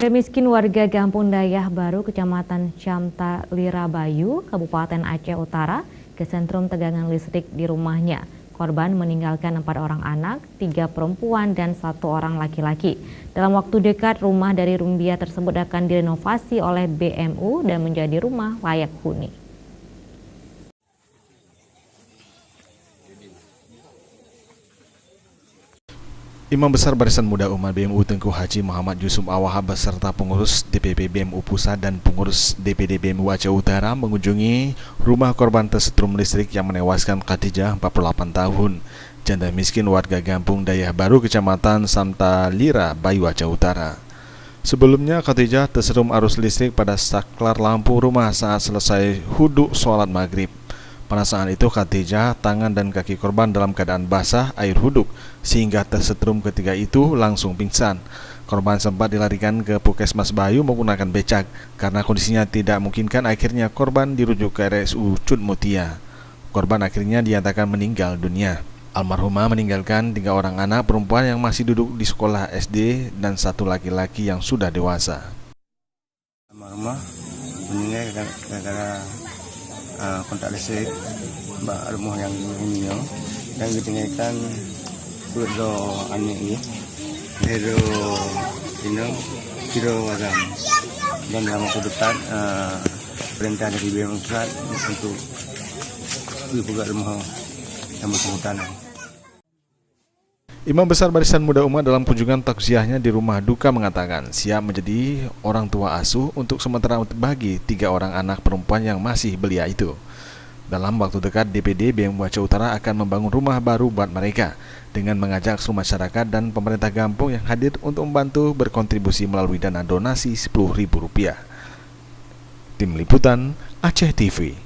Miskin warga Kampung Dayah Baru, Kecamatan Camta Lirabayu, Kabupaten Aceh Utara, kesentrum tegangan listrik di rumahnya. Korban meninggalkan 4 orang anak, 3 perempuan, dan 1 orang laki-laki. Dalam waktu dekat, rumah dari Rumbia tersebut akan direnovasi oleh BMU dan menjadi rumah layak huni. Imam Besar Barisan Muda Umat BMU Tengku Haji Muhammad Yusuf Awahab beserta pengurus DPP BMU Pusat dan pengurus DPD BMU Aceh Utara mengunjungi rumah korban tersetrum listrik yang menewaskan Khadijah 48 tahun, janda miskin warga Kampung Dayah Baru, Kecamatan Camta Lirabayu, Aceh Utara. Sebelumnya, Khadijah tersetrum arus listrik pada saklar lampu rumah saat selesai huduk sholat maghrib. Pada saat itu Khadijah, tangan dan kaki korban dalam keadaan basah air huduk, sehingga tersetrum ketika itu langsung pingsan. Korban sempat dilarikan ke Puskesmas Bayu menggunakan becak. Karena kondisinya tidak memungkinkan, akhirnya korban dirujuk ke RSU Cud Mutia. Korban akhirnya dinyatakan meninggal dunia. Almarhumah meninggalkan 3 orang anak perempuan yang masih duduk di sekolah SD dan 1 laki-laki yang sudah dewasa. Almarhumah meninggal karena kontak listrik rumah yang ini dan ditinggalkan dua anak ini kiro wazam, dan dalam waktu dekat perintah dari BMU Pusat untuk dibuka rumah yang bersangkutan. Imam Besar Barisan Muda Umat dalam kunjungan takziahnya di rumah duka mengatakan siap menjadi orang tua asuh untuk sementara bagi 3 orang anak perempuan yang masih belia itu. Dalam waktu dekat, DPD BMU Aceh Utara akan membangun rumah baru buat mereka dengan mengajak seluruh masyarakat dan pemerintah kampung yang hadir untuk membantu berkontribusi melalui dana donasi Rp10.000. Tim Liputan Aceh TV.